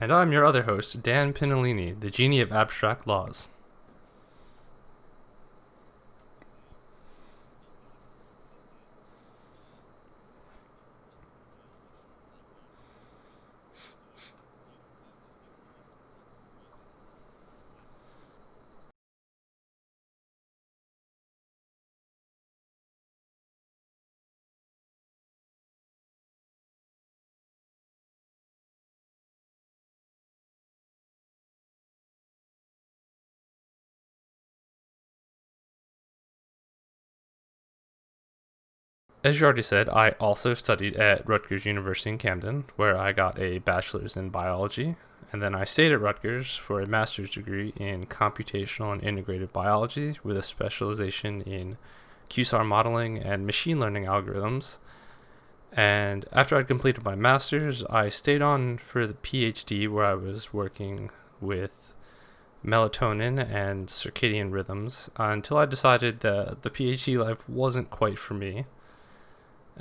And I'm your other host, Dan Pinolini, the genie of abstract laws. As you already said, I also studied at Rutgers University in Camden, where I got a bachelor's in biology, and then I stayed at Rutgers for a master's degree in computational and integrative biology with a specialization in QSAR modeling and machine learning algorithms. And after I'd completed my master's, I stayed on for the PhD, where I was working with melatonin and circadian rhythms until I decided that the PhD life wasn't quite for me.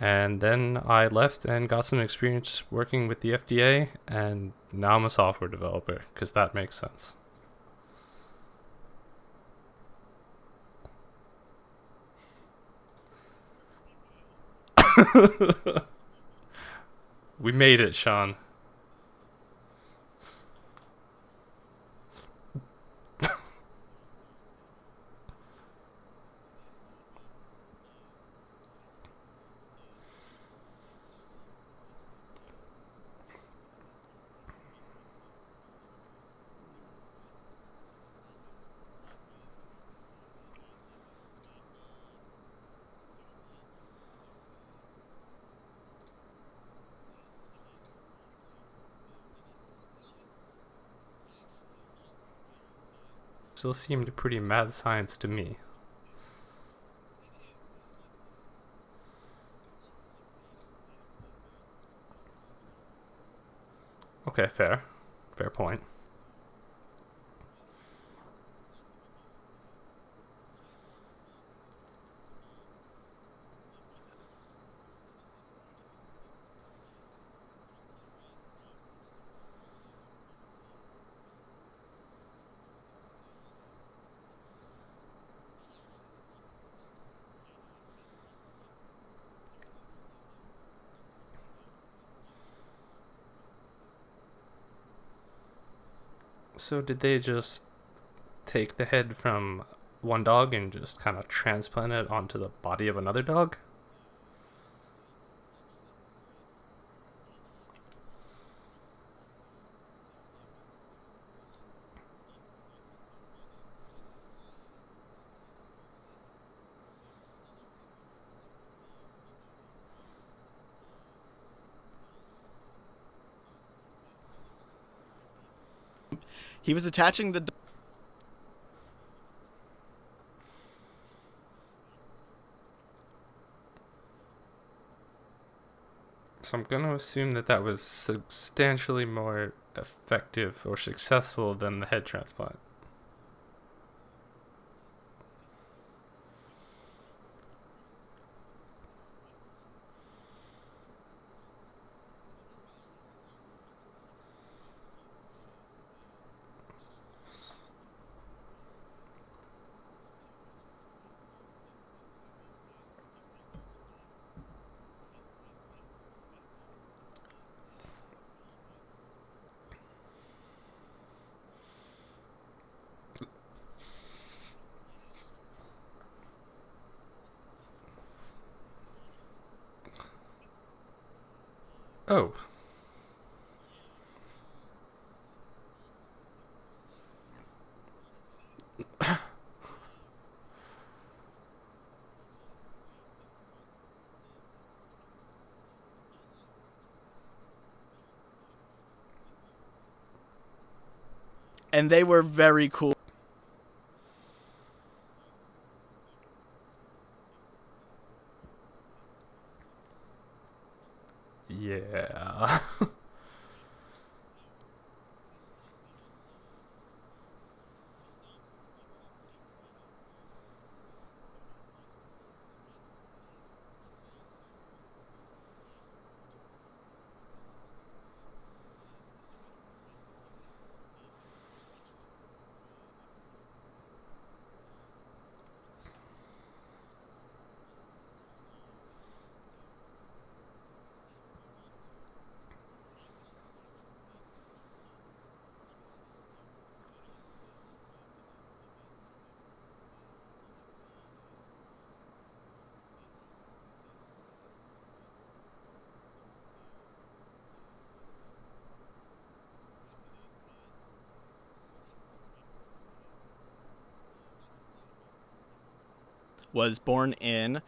And then I left and got some experience working with the FDA, and now I'm a software developer, because that makes sense. We made it, Shawn. Still seemed pretty mad science to me. Okay, fair. Fair point. So did they just take the head from one dog and just kind of transplant it onto the body of another dog? He was attaching the... So I'm going to assume that that was substantially more effective or successful than the head transplant. Oh. and they were very cool. Yeah. Was born in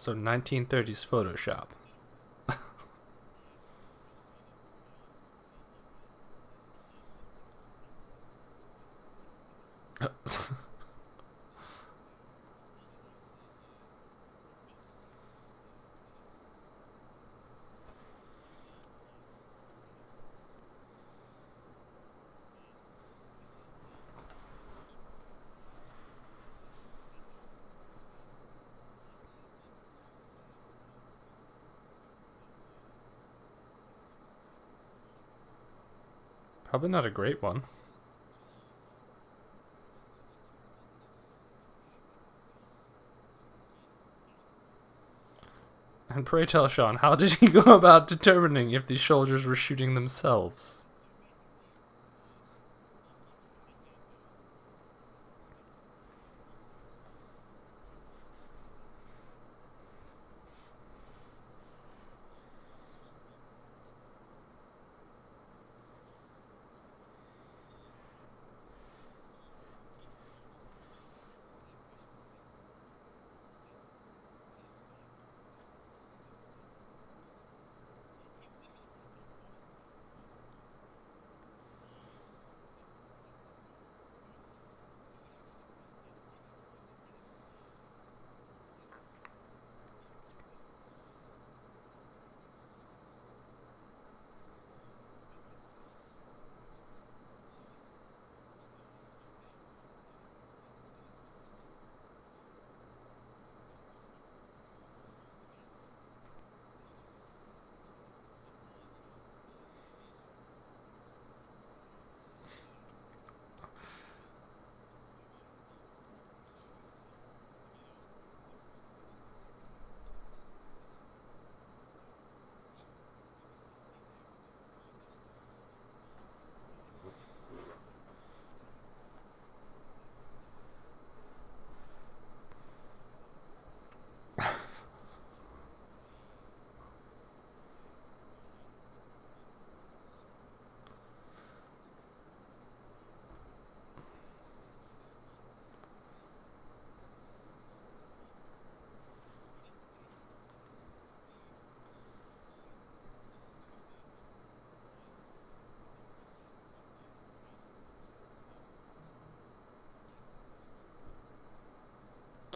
So 1930s Photoshop. Probably not a great one. And pray tell, Shawn, how did he go about determining if these soldiers were shooting themselves?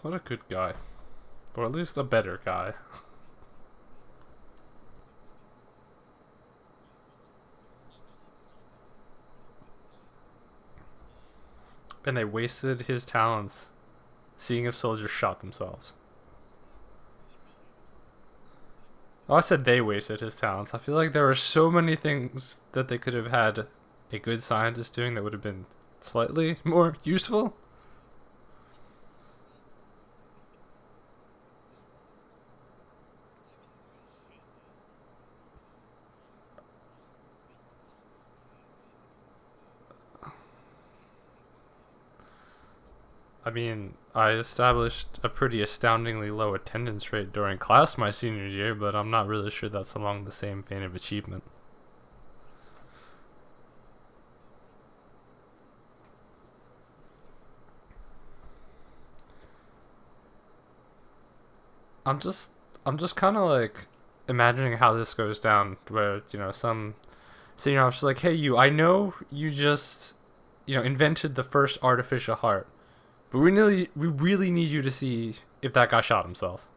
What a good guy. Or at least a better guy. And they wasted his talents seeing if soldiers shot themselves. Oh, I said they wasted his talents. I feel like there were so many things that they could have had a good scientist doing that would have been slightly more useful. I mean, I established a pretty astoundingly low attendance rate during class my senior year, but I'm not really sure that's along the same vein of achievement. I'm just I'm just kind of like imagining how this goes down where, some senior officer's like, "Hey you, I know you just, invented the first artificial heart. But we really need you to see if that guy shot himself."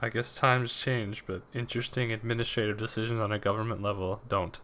I guess times change, but interesting administrative decisions on a government level don't.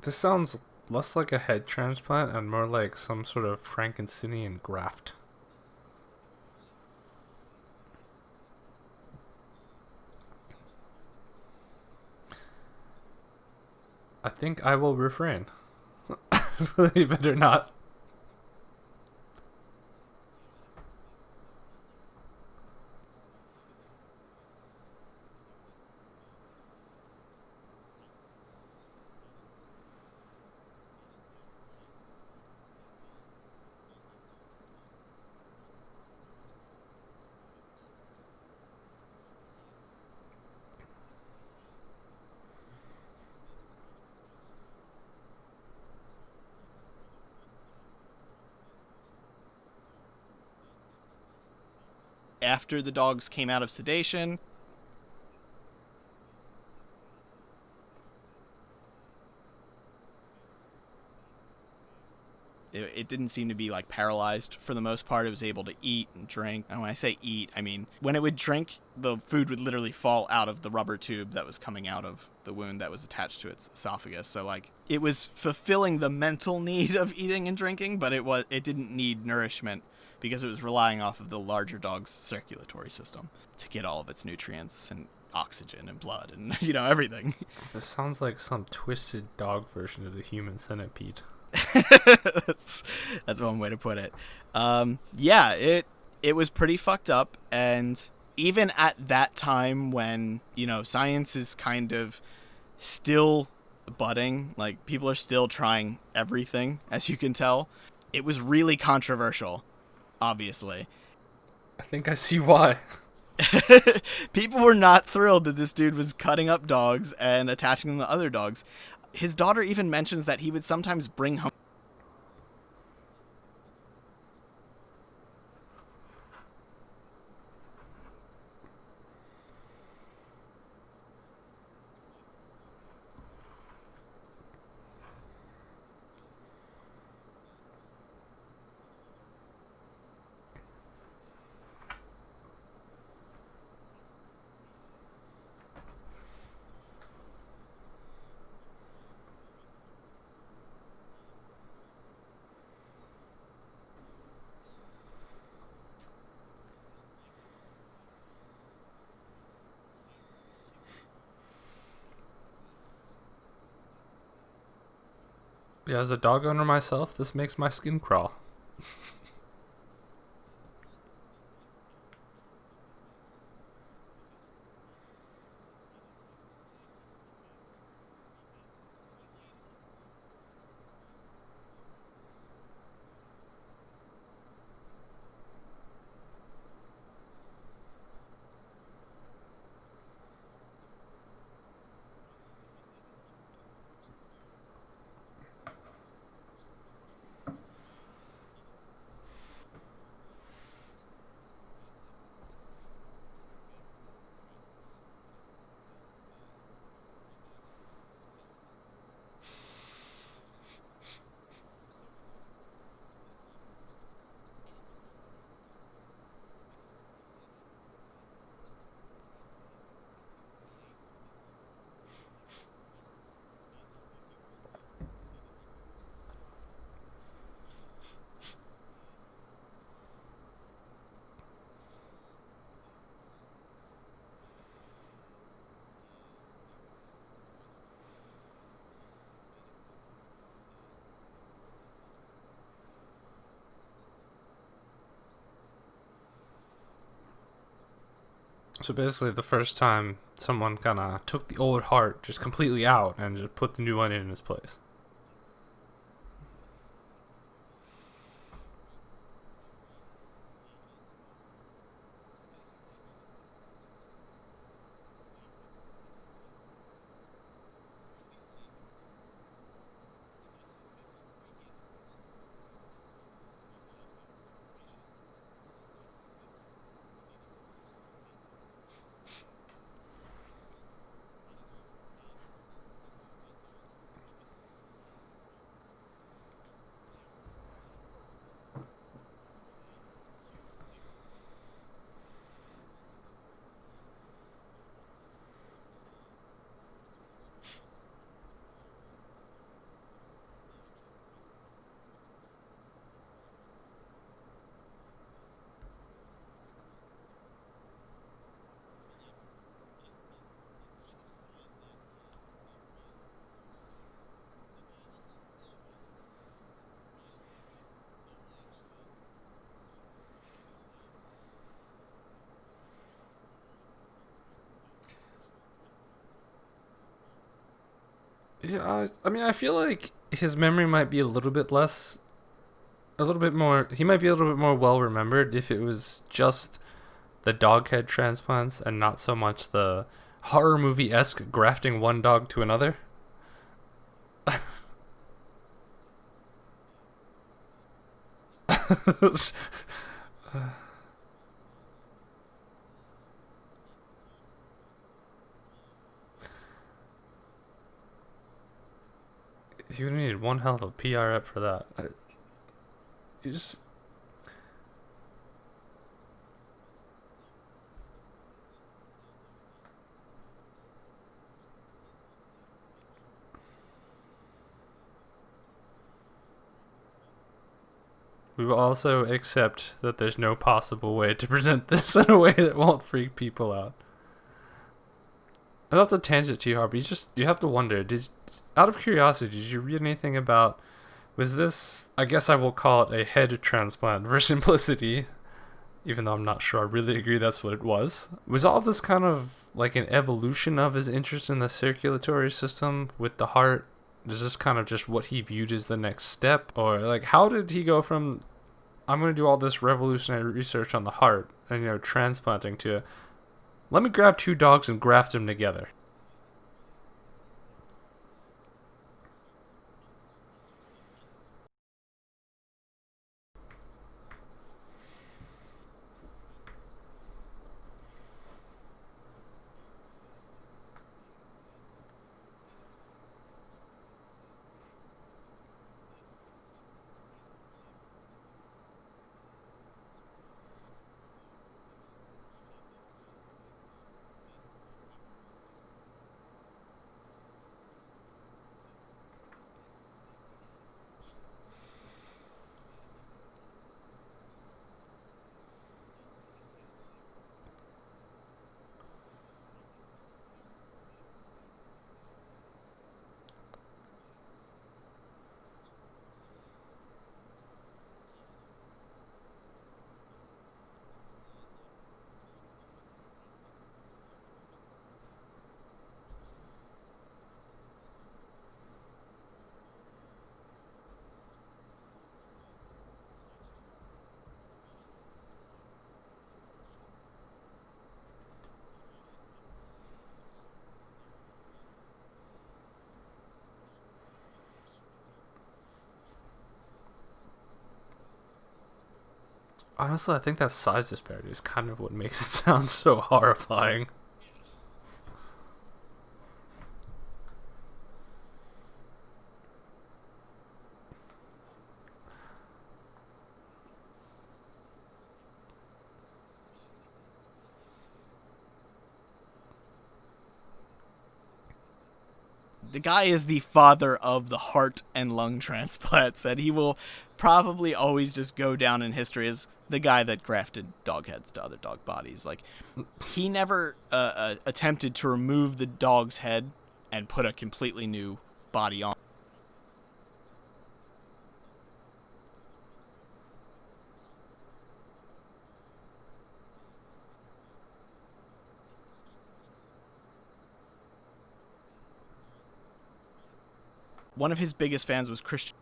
This sounds less like a head transplant and more like some sort of Frankensteinian graft. I think I will refrain. Believe it or not. after the dogs came out of sedation. It didn't seem to be like paralyzed for the most part. It was able to eat and drink. And when I say eat, I mean when it would drink, the food would literally fall out of the rubber tube that was coming out of the wound that was attached to its esophagus. So like it was fulfilling the mental need of eating and drinking, but it didn't need nourishment because it was relying off of the larger dog's circulatory system to get all of its nutrients and oxygen and blood and everything. This sounds like some twisted dog version of the human centipede. that's one way to put it. Yeah, it was pretty fucked up, and even at that time when science is kind of still budding, like people are still trying everything, as you can tell, it was really controversial, obviously. I think I see why. People were not thrilled that this dude was cutting up dogs and attaching them to other dogs. His daughter even mentions that he would sometimes bring home Yeah, as a dog owner myself, this makes my skin crawl. So basically, the first time someone kind of took the old heart just completely out and just put the new one in its place. Yeah, I mean, I feel like his memory might be a little bit less, a little bit more. He might be a little bit more well remembered if it was just the dog head transplants and not so much the horror movie-esque grafting one dog to another. You needed one hell of a PR rep for that. You just. We will also accept that there's no possible way to present this in a way that won't freak people out. I don't have to tangent too hard, but you have to wonder, out of curiosity, did you read anything about, was this, I guess I will call it a head transplant for simplicity, even though I'm not sure I really agree that's what it was. Was all this kind of like an evolution of his interest in the circulatory system with the heart? Is this kind of just what he viewed as the next step? Or like, how did he go from, I'm going to do all this revolutionary research on the heart and, transplanting to, let me grab 2 dogs and graft them together? Honestly, I think that size disparity is kind of what makes it sound so horrifying. The guy is the father of the heart and lung transplants, and he will probably always just go down in history as the guy that grafted dog heads to other dog bodies. Like, he never attempted to remove the dog's head and put a completely new body on. One of his biggest fans was Christian.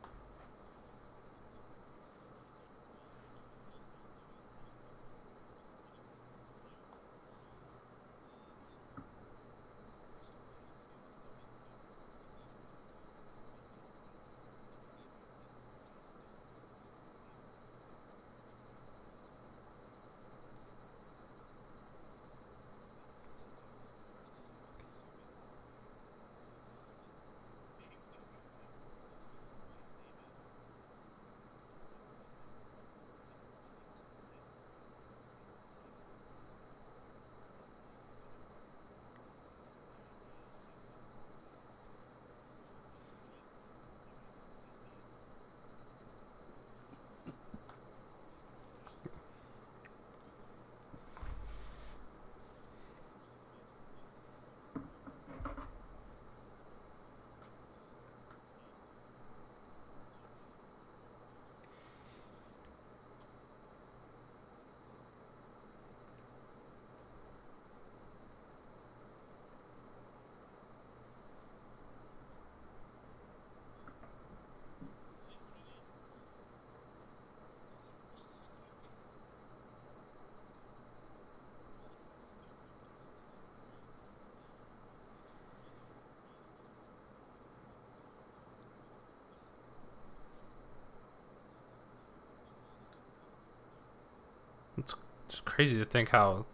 It's crazy to think how,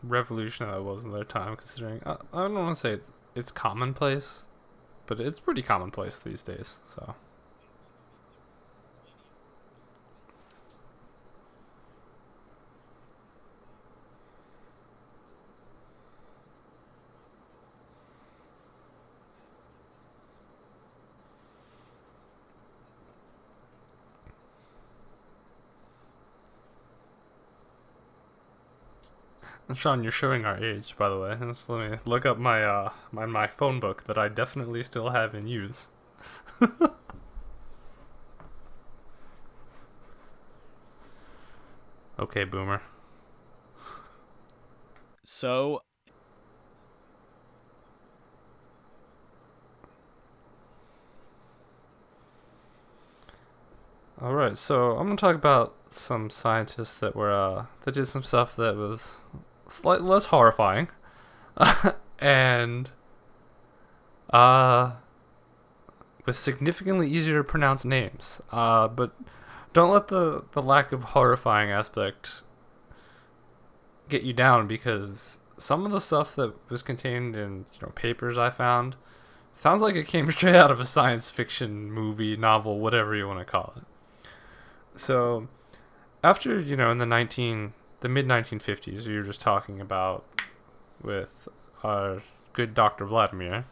revolutionary that was in their time, considering, I don't want to say it's commonplace, but it's pretty commonplace these days. So. Shawn, you're showing our age, by the way. Just let me look up my phone book that I definitely still have in use. Okay, boomer. So, All right, so I'm gonna talk about some scientists that were that did some stuff that was slightly less horrifying, and with significantly easier to pronounce names. But don't let the lack of horrifying aspect get you down, because some of the stuff that was contained in papers I found sounds like it came straight out of a science fiction movie, novel, whatever you want to call it. So after in the mid 1950s, we were just talking about with our good Dr. Vladimir,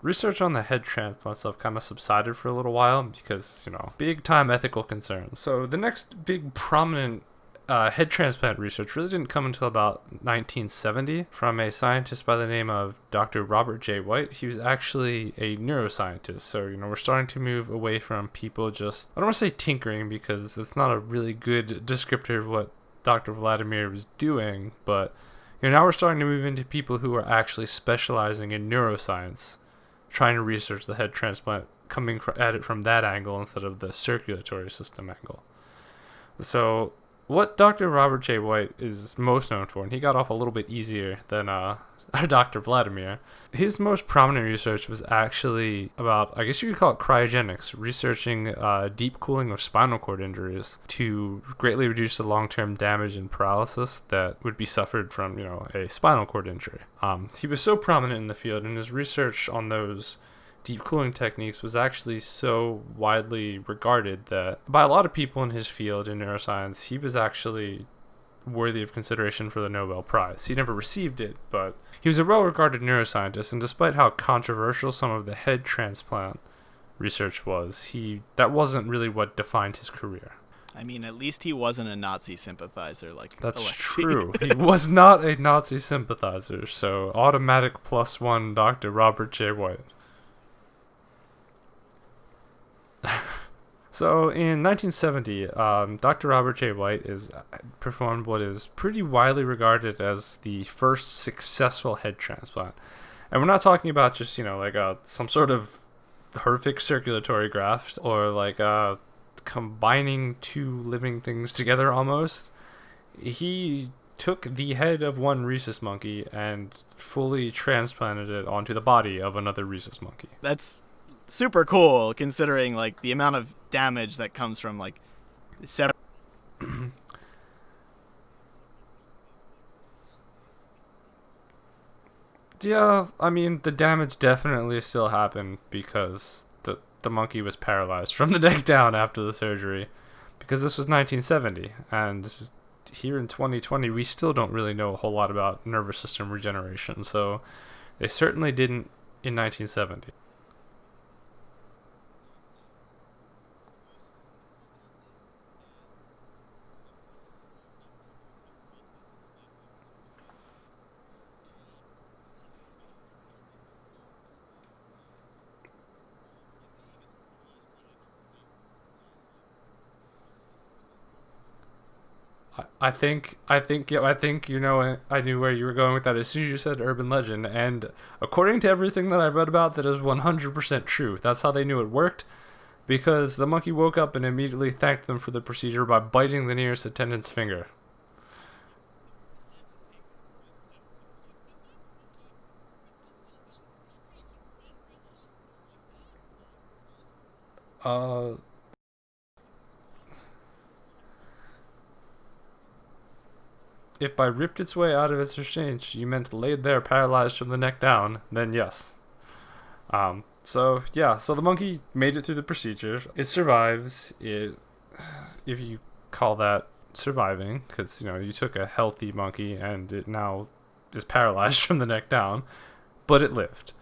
research on the head transplant stuff kind of subsided for a little while because big time ethical concerns. So the next big prominent head transplant research really didn't come until about 1970 from a scientist by the name of Dr. Robert J. White. He was actually a neuroscientist. So, we're starting to move away from people just, I don't want to say tinkering because it's not a really good descriptor of what Dr. Vladimir was doing, but now we're starting to move into people who are actually specializing in neuroscience, trying to research the head transplant, coming at it from that angle instead of the circulatory system angle. So what Dr. Robert J. White is most known for, and he got off a little bit easier than Dr. Vladimir, his most prominent research was actually about, I guess you could call it cryogenics, researching deep cooling of spinal cord injuries to greatly reduce the long-term damage and paralysis that would be suffered from, a spinal cord injury. He was so prominent in the field, and his research on those deep cooling techniques was actually so widely regarded that by a lot of people in his field in neuroscience, he was actually worthy of consideration for the Nobel Prize. He never received it, but he was a well-regarded neuroscientist, and despite how controversial some of the head transplant research was, that wasn't really what defined his career. I mean, at least he wasn't a Nazi sympathizer like That's Alexei. True. He was not a Nazi sympathizer, so automatic +1 Dr. Robert J. White. So in 1970, Dr. Robert J. White performed what is pretty widely regarded as the first successful head transplant. And we're not talking about just, some sort of horrific circulatory graft or combining two living things together almost. He took the head of one rhesus monkey and fully transplanted it onto the body of another rhesus monkey. That's super cool considering the amount of damage that comes from Yeah, I mean, the damage definitely still happened because the monkey was paralyzed from the neck down after the surgery, because this was 1970, and here in 2020 we still don't really know a whole lot about nervous system regeneration, so they certainly didn't in 1970. I think I knew where you were going with that as soon as you said urban legend, and according to everything that I've read about, that is 100% true. That's how they knew it worked, because the monkey woke up and immediately thanked them for the procedure by biting the nearest attendant's finger. Uh, if by ripped its way out of its restraint you meant laid there paralyzed from the neck down, then yes. So so the monkey made it through the procedure. It survives. If you call that surviving, because you took a healthy monkey and it now is paralyzed from the neck down, but it lived.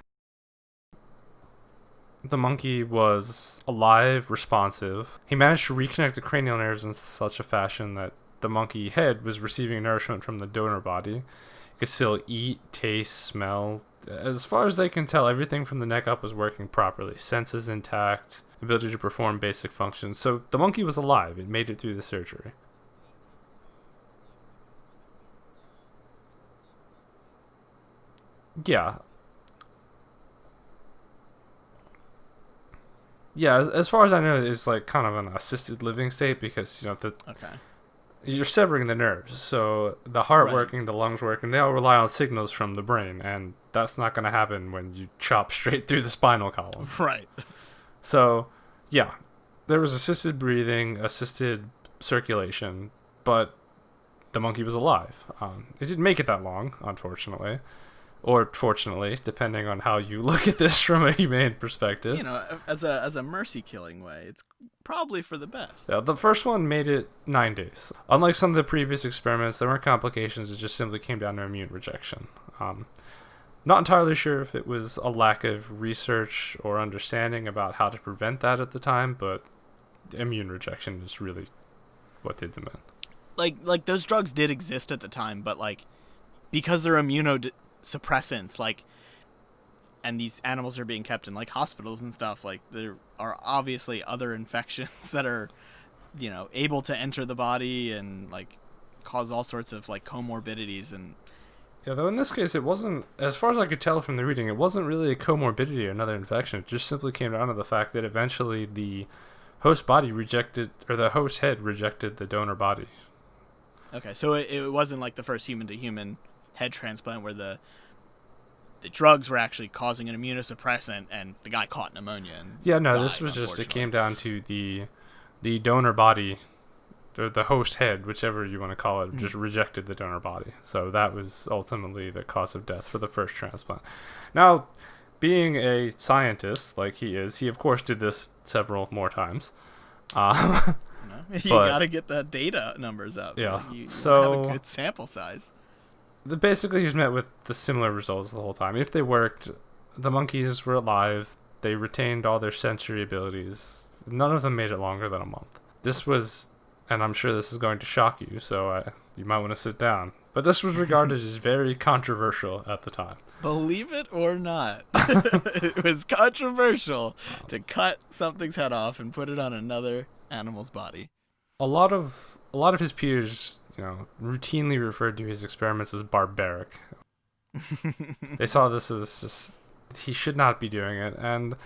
The monkey was alive, responsive. He managed to reconnect the cranial nerves in such a fashion that the monkey head was receiving nourishment from the donor body. It could still eat, taste, smell. As far as they can tell, everything from the neck up was working properly. Senses intact, ability to perform basic functions. So the monkey was alive. It made it through the surgery. Yeah. Yeah, as far as I know, it's like kind of an assisted living state because, Okay. you're severing the nerves. So the heart Right. working, the lungs working, they all rely on signals from the brain. And that's not going to happen when you chop straight through the spinal column. Right. So, yeah, there was assisted breathing, assisted circulation, but the monkey was alive. It didn't make it that long, unfortunately. Or fortunately, depending on how you look at this from a humane perspective. As a mercy killing way, it's probably for the best. Yeah, the first one made it 9 days. Unlike some of the previous experiments, there weren't complications. It just simply came down to immune rejection. Not entirely sure if it was a lack of research or understanding about how to prevent that at the time, but immune rejection is really what did them in. Like those drugs did exist at the time, but because they're immunosuppressants, and these animals are being kept in hospitals and stuff, there are obviously other infections that are able to enter the body and cause all sorts of comorbidities. And yeah, though in this case it wasn't, as far as I could tell from the reading, it wasn't really a comorbidity or another infection. It just simply came down to the fact that eventually the host body rejected, or the host head rejected the donor body. okay, so it wasn't like the first human to human head transplant where the drugs were actually causing an immunosuppressant and the guy caught pneumonia and died, This was just, it came down to the donor body, or the host head, whichever you want to call it, just rejected the donor body. So that was ultimately the cause of death for the first transplant. Now, being a scientist like he is, he of course did this several more times. You gotta get the data numbers up. Yeah. You So have a good sample size. basically he's met with the similar results the whole time. If they worked, the monkeys were alive, they retained all their sensory abilities. None of them made it longer than a month. This was, and I'm sure this is going to shock you, so you might want to sit down, but this was regarded as very controversial at the time. Believe it or not, it was controversial to cut something's head off and put it on another animal's body. A lot of his peers, routinely referred to his experiments as barbaric. They saw this as just, he should not be doing it, and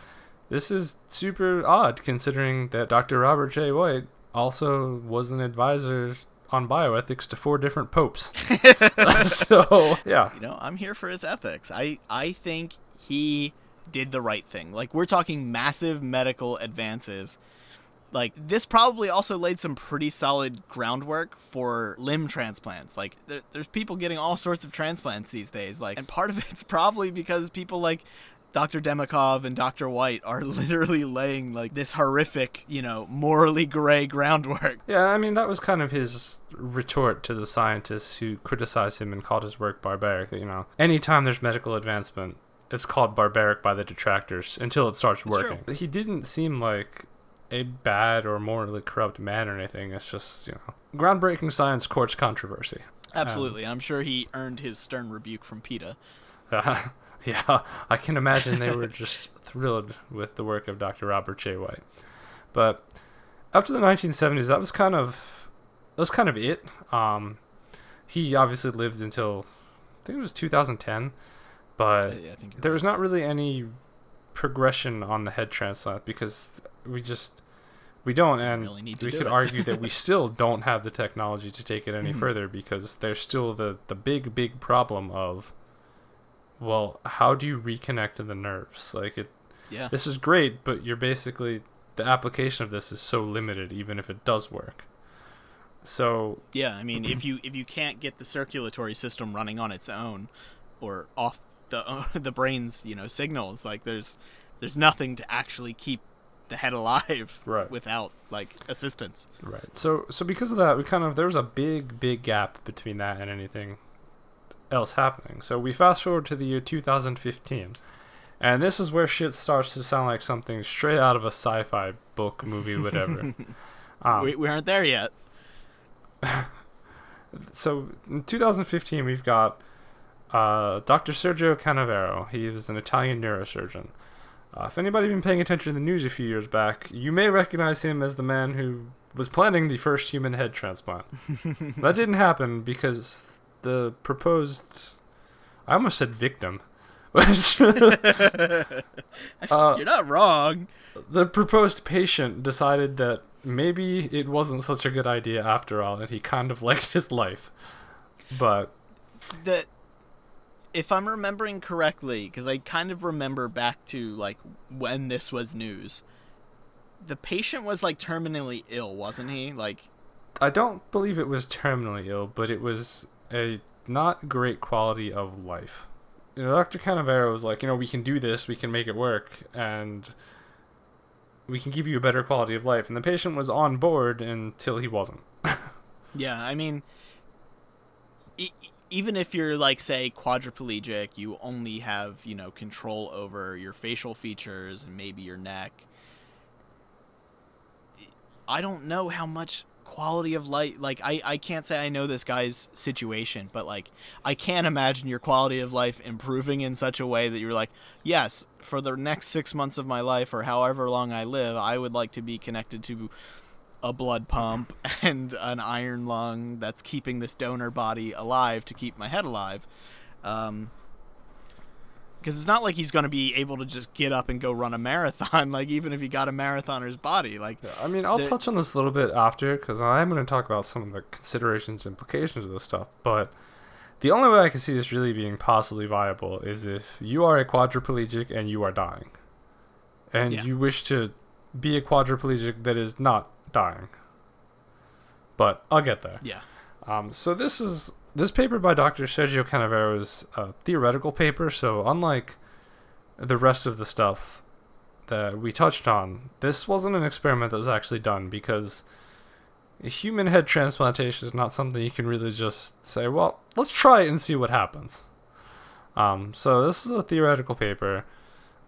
this is super odd considering that Dr. Robert J. White also was an advisor on bioethics to 4 different popes. So, yeah. I'm here for his ethics. I think he did the right thing. We're talking massive medical advances. This probably also laid some pretty solid groundwork for limb transplants. There's people getting all sorts of transplants these days. And part of it's probably because people like Dr. Demikhov and Dr. White are literally laying this horrific, morally gray groundwork. Yeah, I mean, that was kind of his retort to the scientists who criticized him and called his work barbaric. That, anytime there's medical advancement, it's called barbaric by the detractors until it starts working. But he didn't seem like a bad or morally corrupt man or anything. It's just, groundbreaking science courts controversy. Absolutely. I'm sure he earned his stern rebuke from PETA. Yeah, I can imagine they were just thrilled with the work of Dr. Robert J. White. But after the 1970s, that was kind of it. He obviously lived until, I think it was 2010, but yeah, I think there was not really any progression on the head transplant because we don't, and really need to we do could it. argue that we still don't have the technology to take it any further because there's still the big problem of, well, how do you reconnect to the nerves? Yeah. This is great, but you're basically, the application of this is so limited even if it does work. So yeah, I mean, if you can't get the circulatory system running on its own or off the brain's signals, there's nothing to actually keep the head alive Right. without like assistance. Right. So because of that, there was a big gap between that and anything else happening. So we fast forward to the year 2015, and this is where shit starts to sound like something straight out of a sci-fi book, movie, whatever. We aren't there yet. So in 2015, we've got Dr. Sergio Canavero. He was an Italian neurosurgeon. If anybody been paying attention to the news a few years back, you may recognize him as the man who was planning the first human head transplant. That didn't happen because the proposed... I almost said victim. You're not wrong. The proposed patient decided that maybe it wasn't such a good idea after all, and he kind of liked his life. But... If I'm remembering correctly, because I kind of remember back to like when this was news, the patient was like terminally ill, wasn't he? Like, I don't believe it was terminally ill, but it was a not great quality of life. Dr. Canavero was like, we can do this, we can make it work, and we can give you a better quality of life. And the patient was on board until he wasn't. Yeah, I mean, even if you're like, say, quadriplegic, you only have, control over your facial features and maybe your neck. I don't know how much quality of life, like, I can't say I know this guy's situation, but like, I can't imagine your quality of life improving in such a way that you're like, yes, for the next 6 months of my life or however long I live, I would like to be connected to a blood pump and an iron lung that's keeping this donor body alive to keep my head alive. Because it's not like he's going to be able to just get up and go run a marathon, like even if he got a marathoner's body. Like, yeah, I mean, I'll touch on this a little bit after, because I am going to talk about some of the considerations, implications of this stuff, but the only way I can see this really being possibly viable is if you are a quadriplegic and you are dying. And you wish to be a quadriplegic that is not dying. But I'll get there. Yeah. So this paper by Dr. Sergio Canavero is a theoretical paper, so unlike the rest of the stuff that we touched on, this wasn't an experiment that was actually done, because human head transplantation is not something you can really just say, well, let's try it and see what happens. So this is a theoretical paper.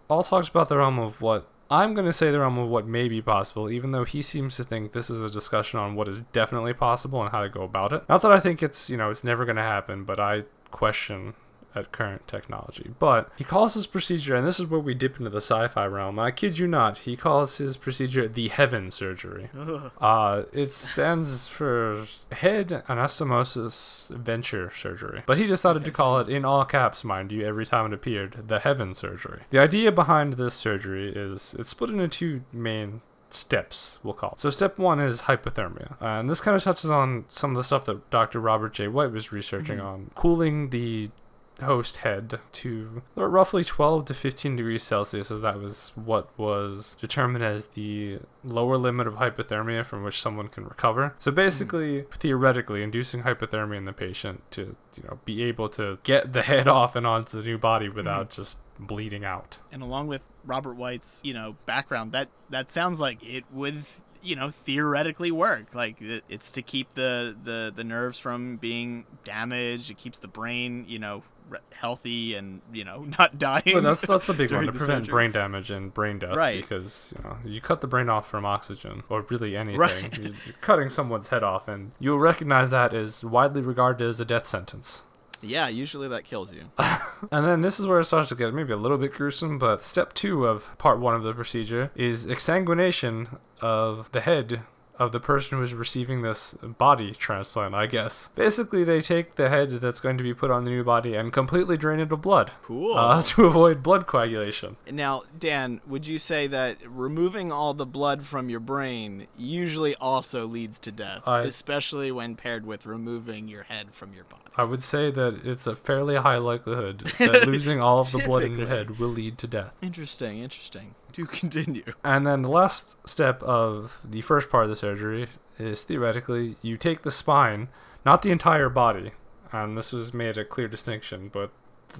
All talks about the realm of what I'm going to say the realm of what may be possible, even though he seems to think this is a discussion on what is definitely possible and how to go about it. Not that I think it's never going to happen, but I question at current technology. But he calls his procedure, and this is where we dip into the sci-fi realm, I kid you not, he calls his procedure the heaven surgery. It stands for head anastomosis venture surgery. But he decided to call it, in all caps, mind you, every time it appeared, the heaven surgery. The idea behind this surgery is it's split into two main steps, we'll call it. So step one is hypothermia. And this kind of touches on some of the stuff that Dr. Robert J. White was researching on, cooling the host head to roughly 12 to 15 degrees Celsius, as that was what was determined as the lower limit of hypothermia from which someone can recover. So basically, theoretically, inducing hypothermia in the patient to be able to get the head off and onto the new body without just bleeding out. And along with Robert White's background, that sounds like it would theoretically work. Like, it's to keep the nerves from being damaged. It keeps the brain healthy and not dying. Well, that's the big one, to prevent surgery. brain damage and brain death, right? Because you cut the brain off from oxygen, or really anything. Right. You're cutting someone's head off, and you'll recognize that as widely regarded as a death sentence. Yeah, usually that kills you. And then this is where it starts to get maybe a little bit gruesome, but step 2 of part 1 of the procedure is exsanguination of the head of the person who is receiving this body transplant, I guess. Basically, they take the head that's going to be put on the new body and completely drain it of blood. Cool. To avoid blood coagulation. Now, Dan, would you say that removing all the blood from your brain usually also leads to death, especially when paired with removing your head from your body? I would say that it's a fairly high likelihood that losing all of the blood in your head will lead to death. Interesting. Do continue. And then the last step of the first part of the surgery is, theoretically, you take the spine, not the entire body, and this was made a clear distinction, but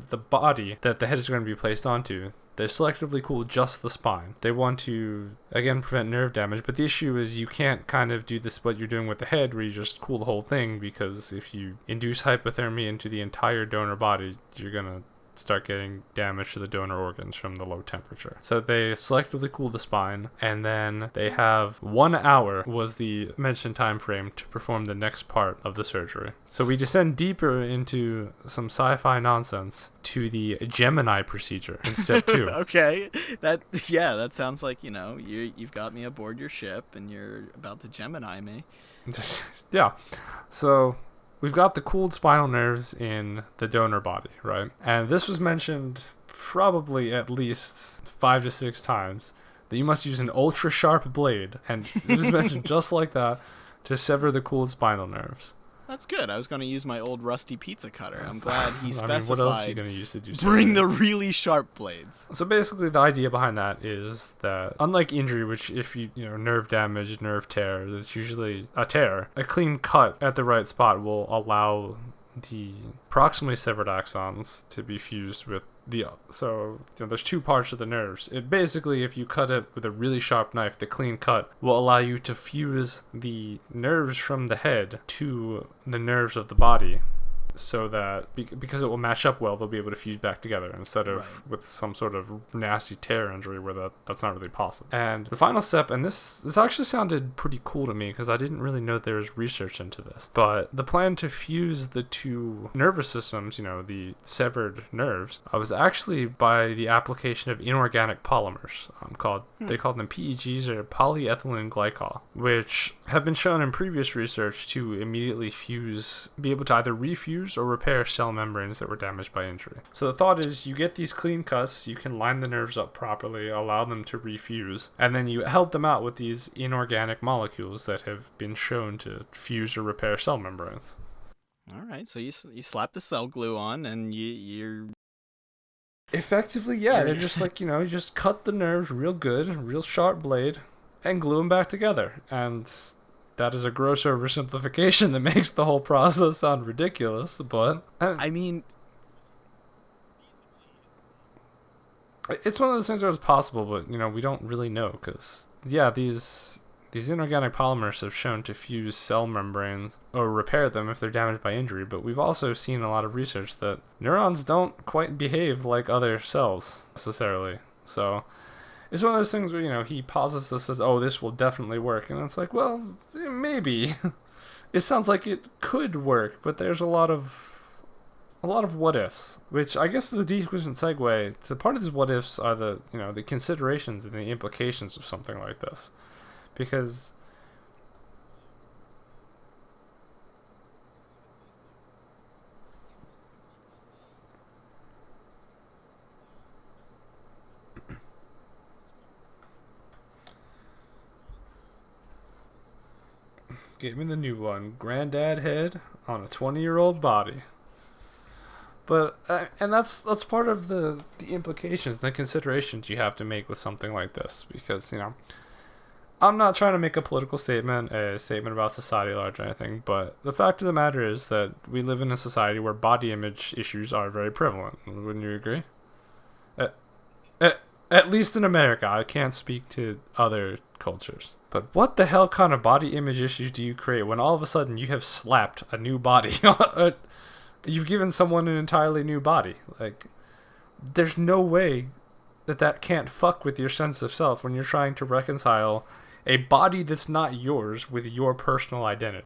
the body that the head is going to be placed onto, They selectively cool just the spine. They want to, again, prevent nerve damage, but the issue is you can't kind of do this what you're doing with the head, where you just cool the whole thing, because if you induce hypothermia into the entire donor body, you're going to start getting damage to the donor organs from the low temperature. So they selectively cool the spine, and then they have 1 hour was the mentioned time frame to perform the next part of the surgery. So we descend deeper into some sci-fi nonsense to the Gemini procedure in step 2. Okay, that sounds like, you've got me aboard your ship and you're about to Gemini me. Yeah. So we've got the cooled spinal nerves in the donor body, right? And this was mentioned probably at least 5 to 6 times, that you must use an ultra sharp blade, and it was mentioned just like that, to sever the cooled spinal nerves. That's good. I was going to use my old rusty pizza cutter. I'm glad he specified. What else are you going to use to do surgery? Bring the really sharp blades. So basically, the idea behind that is that, unlike injury, which if nerve damage, nerve tear, there's usually a tear. A clean cut at the right spot will allow the proximally severed axons to be fused with there's 2 parts of the nerves. It basically, if you cut it with a really sharp knife, the clean cut will allow you to fuse the nerves from the head to the nerves of the body, so that because it will match up well, they'll be able to fuse back together, instead of with some sort of nasty tear injury where that's not really possible. And the final step, and this actually sounded pretty cool to me, because I didn't really know there was research into this, but the plan to fuse the 2 nervous systems, the severed nerves, was actually by the application of inorganic polymers, they called them PEGs, or polyethylene glycol, which have been shown in previous research to immediately be able to either refuse or repair cell membranes that were damaged by injury. So the thought is, you get these clean cuts, you can line the nerves up properly, allow them to refuse, and then you help them out with these inorganic molecules that have been shown to fuse or repair cell membranes. All right, so you slap the cell glue on, and you're effectively, yeah. They're just like, you just cut the nerves real good, real sharp blade, and glue them back together. And that is a gross oversimplification that makes the whole process sound ridiculous, but I mean, it's one of those things where it's possible, but we don't really know, because these inorganic polymers have shown to fuse cell membranes or repair them if they're damaged by injury, but we've also seen a lot of research that neurons don't quite behave like other cells necessarily. So it's one of those things where, he pauses this, says, oh, this will definitely work. And it's like, well, maybe. It sounds like it could work, but there's a lot of what ifs, which I guess is a decent segue. So part of these what ifs are the considerations and the implications of something like this. Because give me the new one. Granddad head on a 20-year-old body. But and that's part of the implications, the considerations you have to make with something like this, because I'm not trying to make a political statement, a statement about society at large or anything, but the fact of the matter is that we live in a society where body image issues are very prevalent. Wouldn't you agree? At least in America. I can't speak to other cultures. But what the hell kind of body image issues do you create when all of a sudden you have slapped a new body? You've given someone an entirely new body. Like, there's no way that can't fuck with your sense of self when you're trying to reconcile a body that's not yours with your personal identity.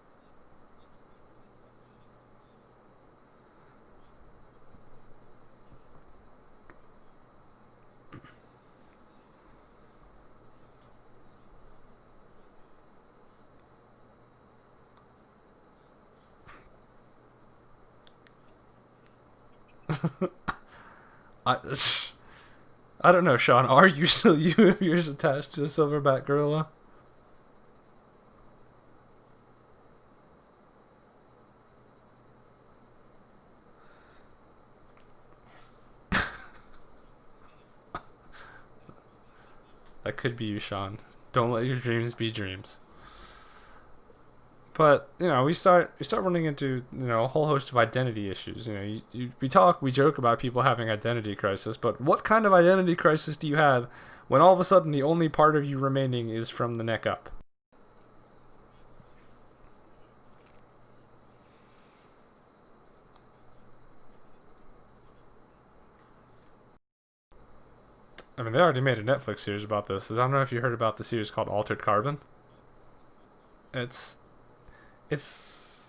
I don't know, Shawn. Are you still you if you're attached to a silverback gorilla? That could be you, Shawn. Don't let your dreams be dreams. But we start running into a whole host of identity issues. We joke about people having identity crisis, but what kind of identity crisis do you have when all of a sudden the only part of you remaining is from the neck up? I mean, they already made a Netflix series about this. I don't know if you heard about the series called Altered Carbon. It's it's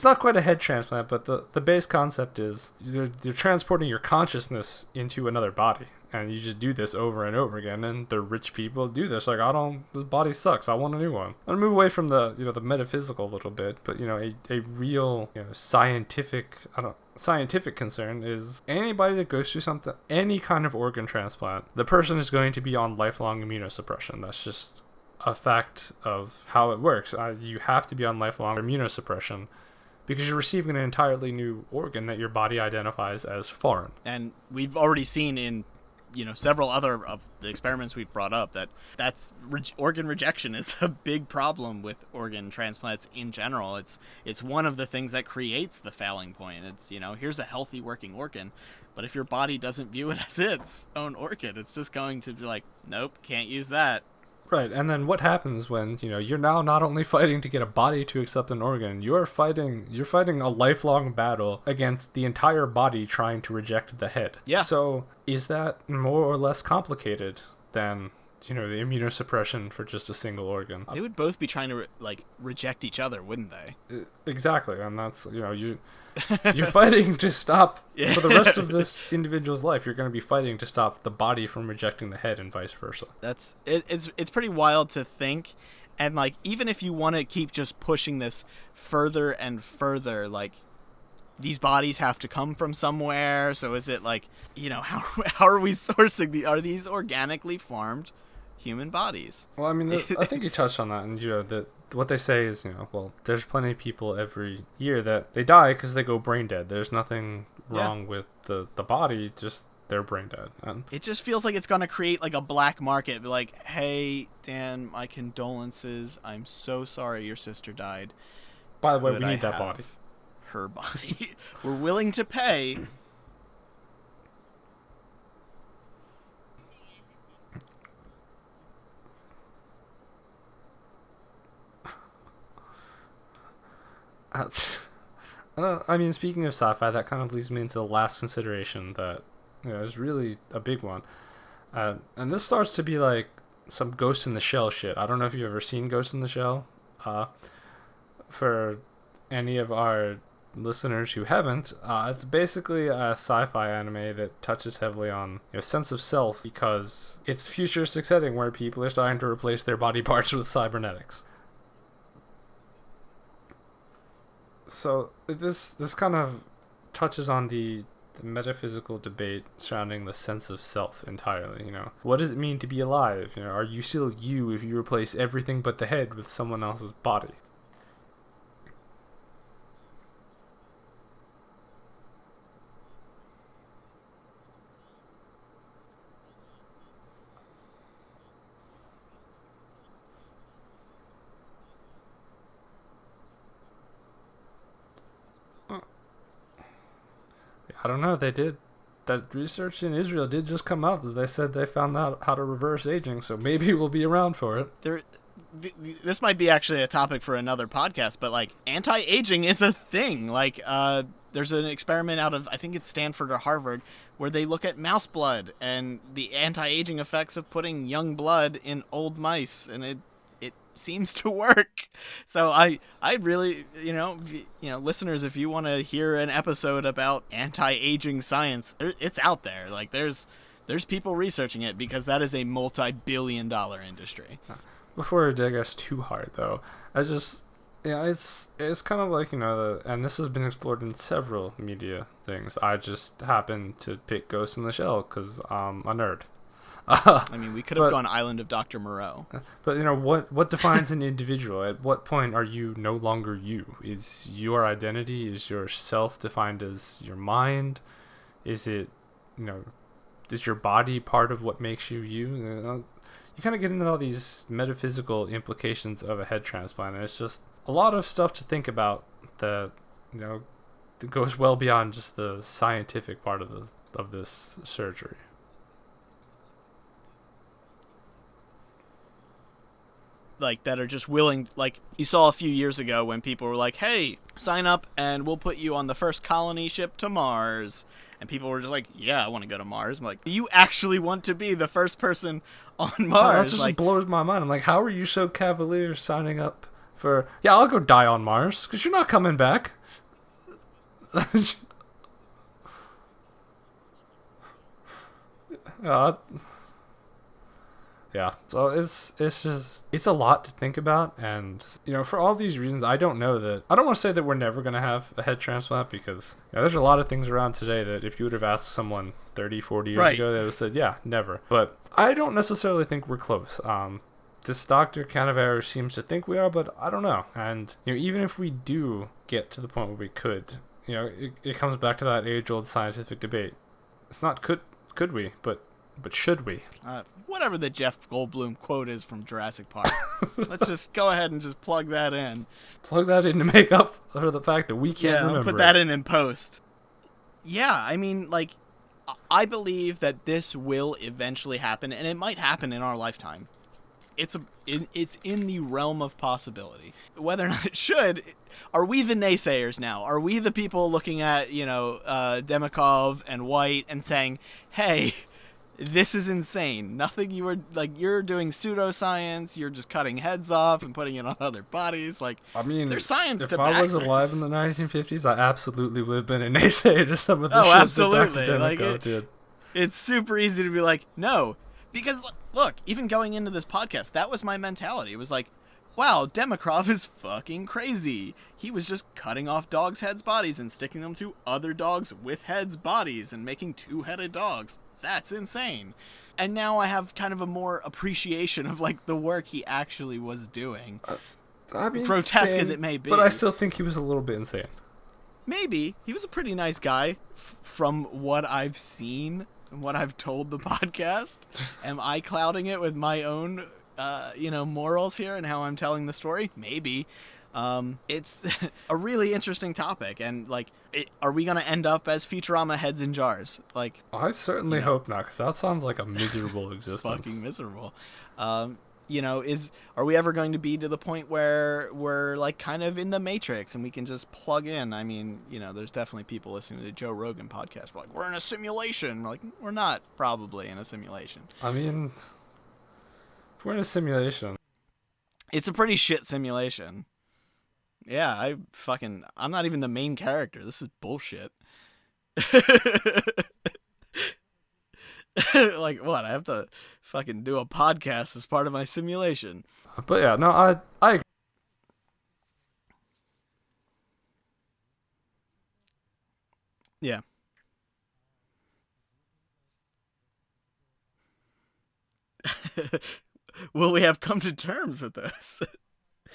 not quite a head transplant, but the base concept is you're transporting your consciousness into another body, and you just do this over and over again. And the rich people do this. Like, the body sucks. I want a new one. I'm gonna move away from the the metaphysical a little bit, but a real scientific concern is anybody that goes through any kind of organ transplant, the person is going to be on lifelong immunosuppression. That's just a fact of how it works. You have to be on lifelong immunosuppression because you're receiving an entirely new organ that your body identifies as foreign. And we've already seen in several other of the experiments we've brought up that's organ rejection is a big problem with organ transplants in general. It's one of the things that creates the failing point. It's here's a healthy working organ, but if your body doesn't view it as its own organ, it's just going to be like, nope, can't use that. Right, and then what happens when you're now not only fighting to get a body to accept an organ, you're fighting a lifelong battle against the entire body trying to reject the head. Yeah. So is that more or less complicated than the immunosuppression for just a single organ? They would both be trying to reject each other, wouldn't they? Exactly, and that's you're fighting to stop for the rest of this individual's life. You're going to be fighting to stop the body from rejecting the head, and vice versa. It's pretty wild to think, and even if you want to keep just pushing this further and further, these bodies have to come from somewhere. So is it how are we sourcing are these organically formed human bodies? Well, I mean, I think you touched on that, and that what they say is, there's plenty of people every year that they die because they go brain dead. There's nothing wrong with the body, just they're brain dead. And it just feels like it's going to create a black market. Hey, Dan, my condolences. I'm so sorry your sister died. By the way, we need that body. Her body. We're willing to pay. I mean, speaking of sci-fi, that kind of leads me into the last consideration that is really a big one, and this starts to be like some Ghost in the Shell shit. I don't know if you've ever seen Ghost in the Shell. For any of our listeners who haven't, it's basically a sci-fi anime that touches heavily on sense of self, because it's futuristic setting where people are starting to replace their body parts with cybernetics. So this kind of touches on the metaphysical debate surrounding the sense of self entirely. What does it mean to be alive? Are you still you if you replace everything but the head with someone else's body? I don't know. They did that research in Israel did just come out that they said they found out how to reverse aging, so maybe we'll be around for it. This might be actually a topic for another podcast, but anti-aging is a thing. There's an experiment out of, I think it's Stanford or Harvard, where they look at mouse blood and the anti-aging effects of putting young blood in old mice, and it seems to work. So I really, listeners, if you want to hear an episode about anti-aging science, it's out there. There's people researching it, because that is a multi-billion-dollar industry. Before I digress too hard, though, it's kind of and this has been explored in several media things. I just happened to pick Ghost in the Shell because I'm a nerd. I mean, we could have gone Island of Dr. Moreau. But what defines an individual? At what point are you no longer you? Is your identity, is your self defined as your mind? Is it is your body part of what makes you you? You kind of get into all these metaphysical implications of a head transplant, and it's just a lot of stuff to think about that, that goes well beyond just the scientific part of this surgery. Like, that are just willing, like, you saw a few years ago when people were like, hey, sign up and we'll put you on the first colony ship to Mars. And people were just like, yeah, I want to go to Mars. I'm like, you actually want to be the first person on Mars? That just blows my mind. I'm like, how are you so cavalier signing up for, yeah, I'll go die on Mars, because you're not coming back. Yeah, so it's a lot to think about, and for all these reasons, I don't want to say that we're never going to have a head transplant, because there's a lot of things around today that if you would have asked someone 30, 40 years ago, they would have said, yeah, never. But I don't necessarily think we're close. This Dr. Canaveral seems to think we are, but I don't know. And even if we do get to the point where we could, it comes back to that age-old scientific debate. It's not could we, but should we? Whatever the Jeff Goldblum quote is from Jurassic Park. Let's just go ahead and just plug that in. Plug that in to make up for the fact that we can't remember. Put that in post. Yeah, I mean, like, I believe that this will eventually happen, and it might happen in our lifetime. It's in the realm of possibility. Whether or not it should, are we the naysayers now? Are we the people looking at, Demikhov and White and saying, hey, this is insane. Nothing you're doing pseudoscience. You're just cutting heads off and putting it on other bodies. Like, I mean, there's science to back this. If I was alive in the 1950s, I absolutely would have been a naysayer to some of the shit that Dr. Demikhov did. It's super easy to be like, no. Because, look, even going into this podcast, that was my mentality. It was like, wow, Demikhov is fucking crazy. He was just cutting off dogs' heads' bodies and sticking them to other dogs with heads' bodies and making two-headed dogs. That's insane. And now I have kind of a more appreciation of, like, the work he actually was doing. I mean, grotesque as it may be. But I still think he was a little bit insane. Maybe. He was a pretty nice guy from what I've seen and what I've told the podcast. Am I clouding it with my own, morals here and how I'm telling the story? Maybe. It's a really interesting topic, and are we gonna end up as Futurama heads in jars? Like, I certainly hope not, because that sounds like a miserable existence. Fucking miserable. Are we ever going to be to the point where we're like kind of in the Matrix and we can just plug in? I mean, there's definitely people listening to the Joe Rogan podcast. We're like, we're in a simulation. We're like, we're not probably in a simulation. I mean, if we're in a simulation, it's a pretty shit simulation. Yeah, I'm not even the main character. This is bullshit. Like, what? I have to fucking do a podcast as part of my simulation. But yeah, no, I agree. Yeah. Will we have come to terms with this?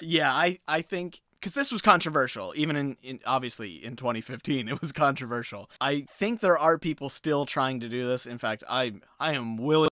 Yeah, I think, because this was controversial, even in obviously in 2015, it was controversial. I think there are people still trying to do this. In fact, I am willing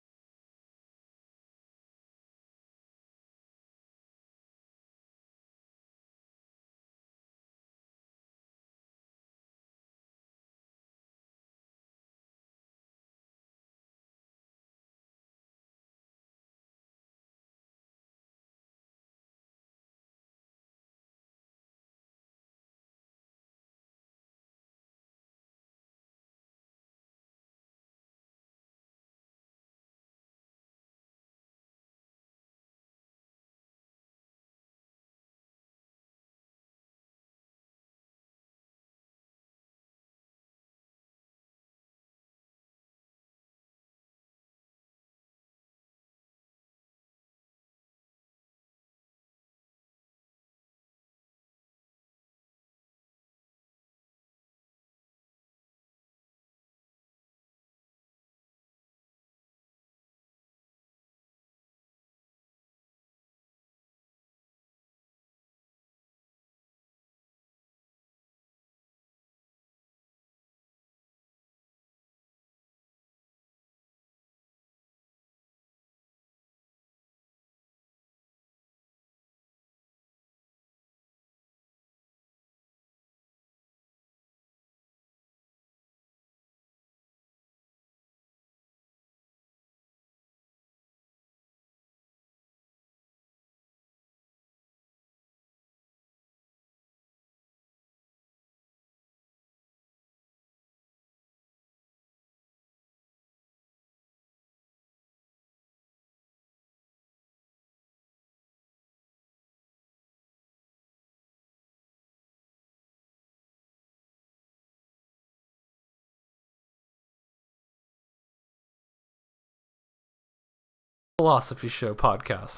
Philosophy Show podcast.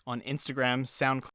On Instagram, SoundCloud,